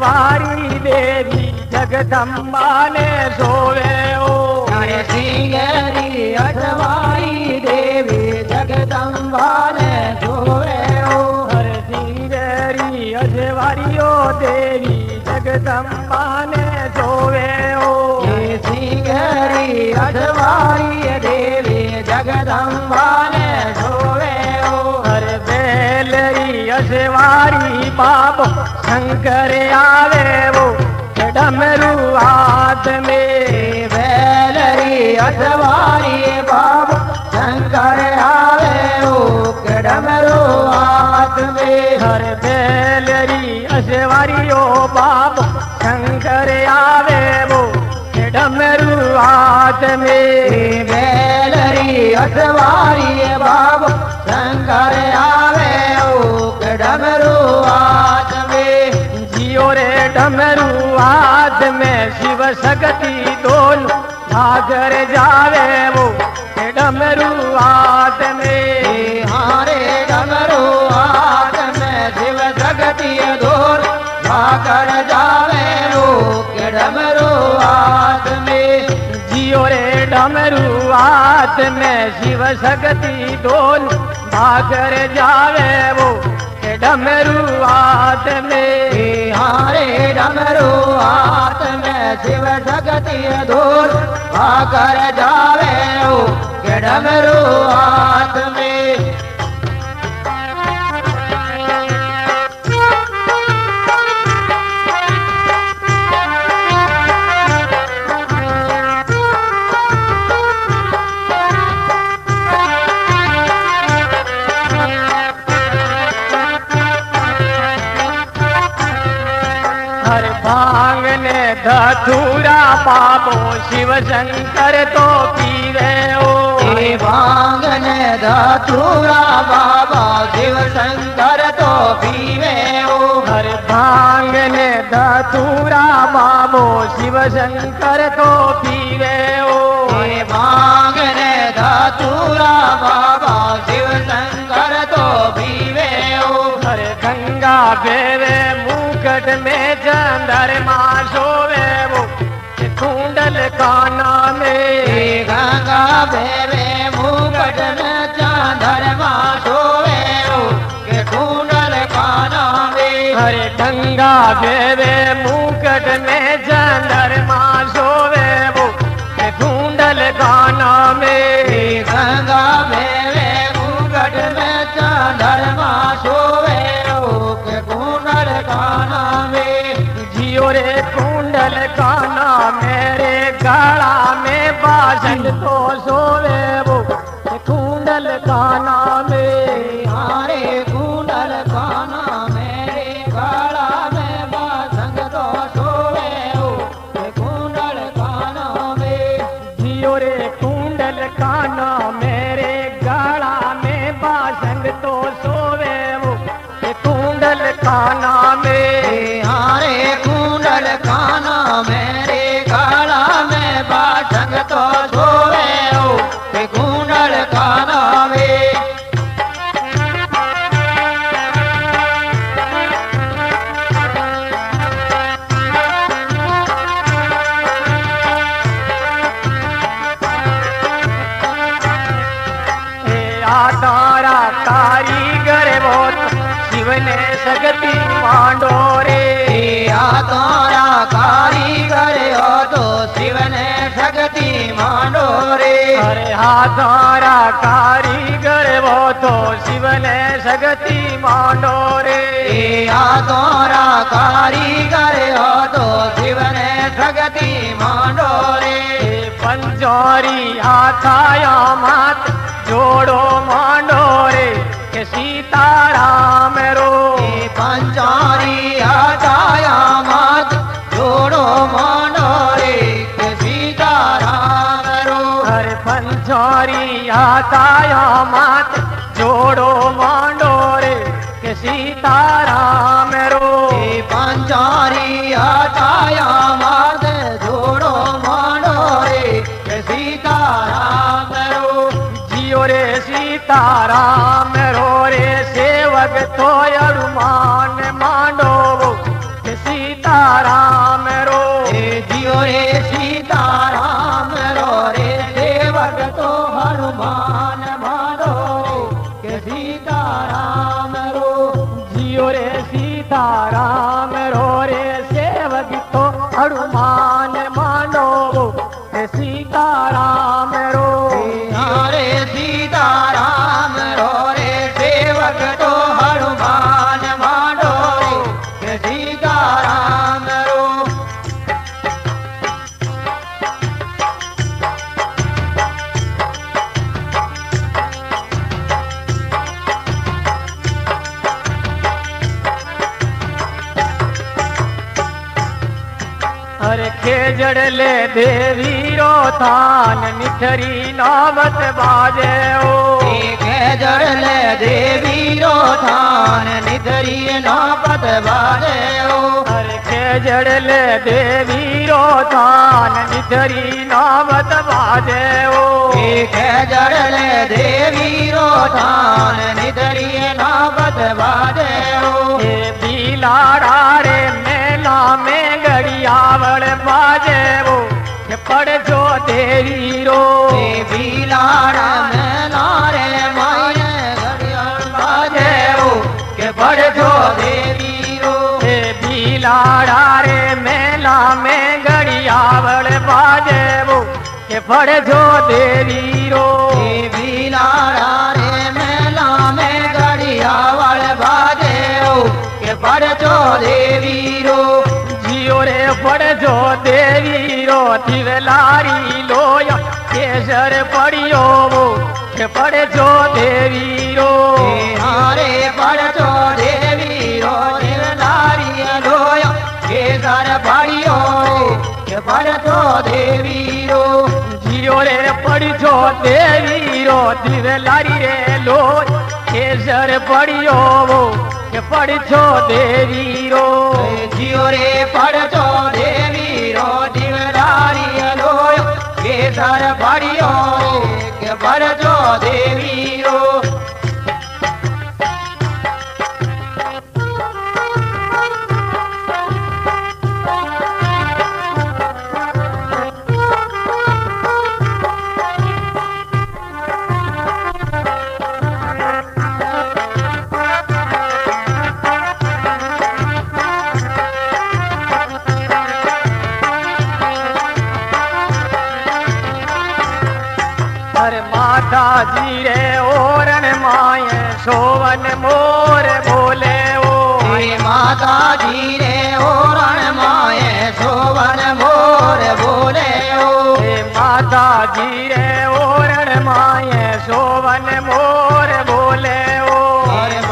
अजवारी देवी जगदम्बा ने सोवे ओ। अरे सिंगेरी अजवारी देवी जगदम्बा ने सोवे ओ। अरे सिंगेरी अजवारी ओ देवी जगदम्बा ने सोवे ओ। ये सिंगेरी अजवारी देवी जगदम्बा ने सोवे ओ। अरे बेलरी अजवारी बाबो शंकर आवे वो डमरू हाथ में। बेलरी अजवारी बाबो शंकर आवे वो डमरू हाथ में। हर बेलरी अजवारी ओ बाबो शंकर आवे वो डमरू हाथ में। बेलरी अजवारी बाबो शंकर आवे वो डमरू हाथ में। जियो रे डमरू हाथ में शिव शक्ति दोनों भागर जावे वो डमरू हाथ में। हारे डमरू हाथ में शिव शक्ति दोनों भागर जावे वो डमरू हाथ में। जियो रे डमरू हाथ में शिव शक्ति दोनों भागर जावे वो डमरू हाथ में। हारे डमरू हाथ में शिव शक्ति दूर भाकर जावे ओ डमरू हाथ में। हर भांगने धतूरा बाबो शिव शंकर तो पीवे ओ। भांगने धतूरा बाबा शिव शंकर तो पीवे ओ। हर भांगने धतूरा बाबो शिव शंकर तो पीवे ओ। भांगने धतूरा बाबा शिव शंकर तो पीवे ओ। हर गंगा बेवे मुकट में चंद्रमा सोवे वो कुंडल काना में। गंगा बेवे मुकट में चंद्रमा सोवे ओ कुंडल काना में। हरे गंगा बेवे मुकट में चंद्रमा सोवे वो कुंडल काना में। गंगा बेवे मुकट में चंद्रमा सोवे ओ कुंडल काना में। जियो रे कुंडल काना मेरे गला में बाजन तो सोवे वो कुंडल काना में। हारे कुंडल काना मेरे गला में बाजन तो सोवे ओ कुंडल काना में। जियो रे कुंडल काना मेरे गला में बाजन तो सोवे वो कुंडल काना में। हारे कुंडल काना मेरे गला में बाजन तो सोवे ओ कुंडल काना में। तारा कारीगर वो शिव ने शक्ति मांडो रे। तारा कारीगर हो तो शिव ने शक्ति मांडो रे। अरे तारा कारीगर वो तो शिव ने शक्ति मांडो रे। तारा कारीगर हो तो शिव ने शक्ति मांडो रे। पंजोरी हाथाया मात जोड़ो मांडो रे के सीताराम रो। पंजारी हटाया मात जोड़ो मांडो रे के सीताराम रो। हर पंजोरी हाथाया मात जोड़ो मांडो रे के सीताराम रो। पंजारी हटाया मात जोड़ो मांडो रे के सीताराम रो। जियो रे सीताराम रो रे सेवक तो अरुमान मांडो वो सीता हनुमान मानो के सीताराम रो। जियो रे सीताराम रो रे सेवक तो हनुमान मानो के सीताराम रो। रे सीताराम रो रे सेवक तो हनुमान मानो के सीताराम रो। अरे खेजड़ ले देवी रो थान निठरी नौबत बाजे ओ। खेजड़ ले देवी रो थान निधरी नौबत बाजे ओ। अरे खेजड़ ले देवी रो थान निठरी नौबत बाजे ओ। खेजड़ ले देवी रो थान निधरी नौबत बाजे ओ। बिलाड़ा रे मेला में गड़ियावड़ बाजे वो के पड़ जो देवी रो। बिलाड़ा मेला रे माये घड़ियाल बाजे ओ के पड़ जो देवी रो। बिलाड़ा रे मेला में गड़ियावड़ बाजे वो के पड़ जो देवी रो। बिलाड़ा रे मेला में घड़ियाल बाजे ओ के पड़ जो देवी रो। जियो रे पड़ जो देवी रो दिवलारी लोया केसर पड़ियो वो के पड़ जो देवी रो। हारे पड़ जो देवी रो दिवलारी लोया केसर पड़ियो के पड़ जो देवी रो। जियो रे पड़ जो देवी रो दिवलारी रे लोय केसर पड़ियो वो के पड़ जो देवी रो। जियो रे पड़ जो देवी रो दिवलारी लोय केसर पड़ियो के पड़ जो देवी रो। अरे माता जी रे ओरण माए सोवन मोर बोले ओ। माता जी रे ओरण माए सोवन मोर बोले ओ। माता जी रे ओरण माए सोवन मोर बोले ओ।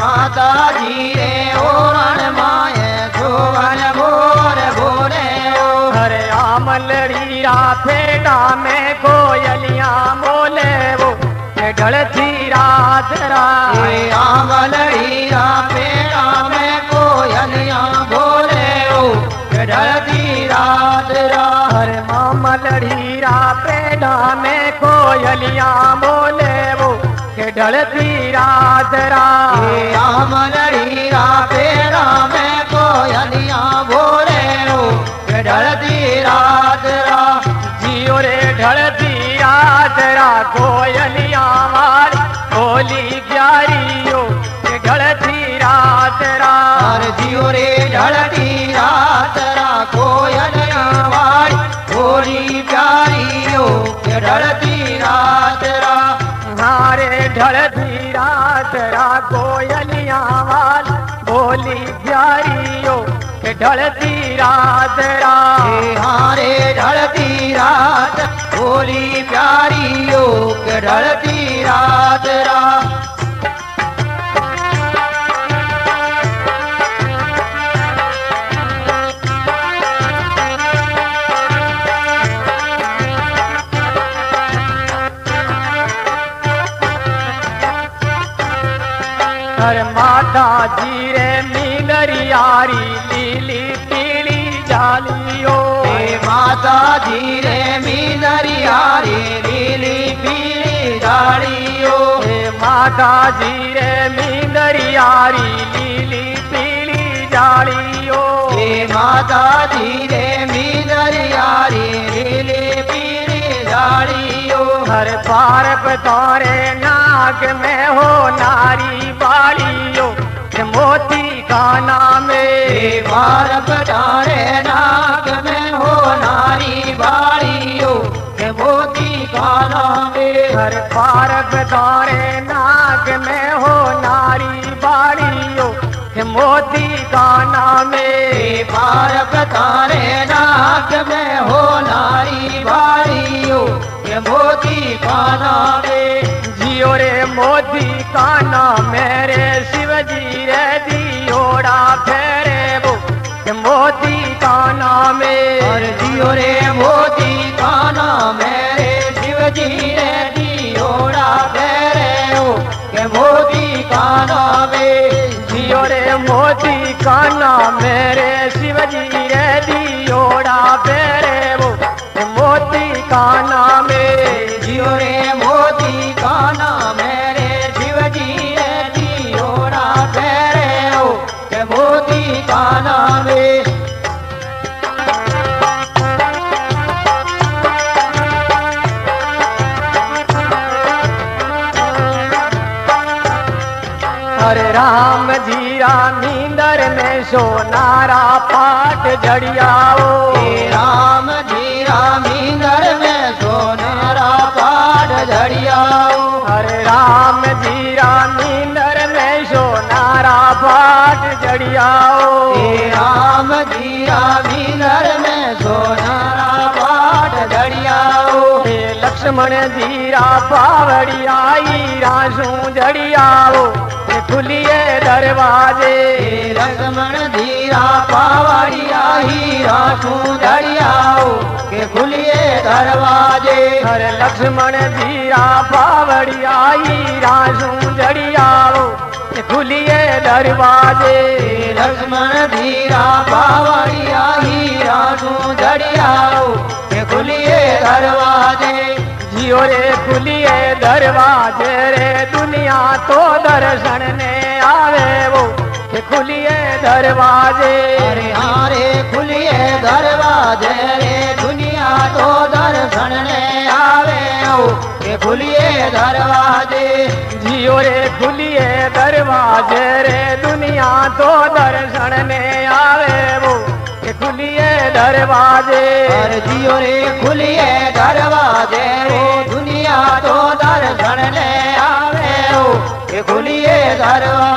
माता जी रे ओरण माए सोवन मोर बोले ओ। अरे आमलड़ी रा फेड़ा में कोयलियां बोले वो के ढलती रात राय। आमलड़ी रा पेड़ा में कोयलियां बोले ओ के ढलती रात रा। अरे मामलड़ी रा पेड़ा में कोयलियां बोले वो के ढलती रात राय। आमलड़ी रा पेड़ा में कोयलियां बोले ओ के ढलती रात रा। जियो रे ढलती रात रा कोयलियां मारी बोली ग्यारियो के ढलती रात रा। जियो रे ढलती रात रा कोयलियां वाली बोली प्यारी ओ के ढलती रात रा। हारे ढलती रात रा कोयलियां वाली बोली ग्यारियो के ढलती रात रा। हारे ढलती रात बोली प्यारी ओ के ढलती रात रा। हर माता जी रे मीनरियारी लीली पीली जालियो। माता जी रे मीनरियारी लीली पीली जालियो। माता जी रे मीनरियारी लीली पीली जालियो। माता जी रे मीनरियारी लीली पीली बाड़ियो हर पार पतारे नाग में हो नारी बाड़ियो मोती काना में पार पतारे नाग में हो नारी बाड़ियो मोती काना में हर पार पतारे नाग में हो नारी बाड़ियो मोती काना में पार पतारे नाग में हो नारी बाड़ियो मोती काना में जियो रे मोती काना मेरे शिवजी रे दियोड़ा फेरे वो मोती काना में और जियो रे मोती काना मेरे शिवजी रे दियोड़ा फेरे हो के मोती काना में जियो रे मोती काना मेरे शिवजी रे दियोड़ा फेरे वो मोती काना में जियो रे मोती काना मेरे शिवजी रे दियोड़ा फेरे हो के मोती काना में हरे राम जी राम नींदर में सोनारा पाट जड़ियाओ राम जी राम इंदर में सोनारा पाट झड़ियाओ हरे राम जी राम नींदर में सोनारा पाट जड़ियाओ राम जी राम इंदर में सोनारा पाट झड़ियाओ लक्ष्मण जीरा पावड़ी आई रासू जड़ियाओ खुलिए दरवाजे लक्ष्मण धीरा पावड़िया हीरा सुंदरियाओ के खुलिए दरवाजे हर लक्ष्मण जीरा पावड़ी आई रासू जड़ियाओ खुलिए दरवाजे लक्ष्मण धीरा पावड़िया हीरा सुंदरियाओ के खुलिए दरवाजे जियो रे खुलिए दरवाजे रे दुनिया तो दर्शन ने आवे वो खुलिए दरवाजे अरे हारे खुलिए दरवाजे रे दुनिया तो दर्शन ने आवे ओ के खुलिए दरवाजे जियो रे खुलिए दरवाजे रे दुनिया तो दर्शन ने आवे वो खुलिए दरवाजे अरे जियो रे खुलिए दरवाजे रे दुनिया तो दर्शन ने आवे ओ के खुलिए दरवाजे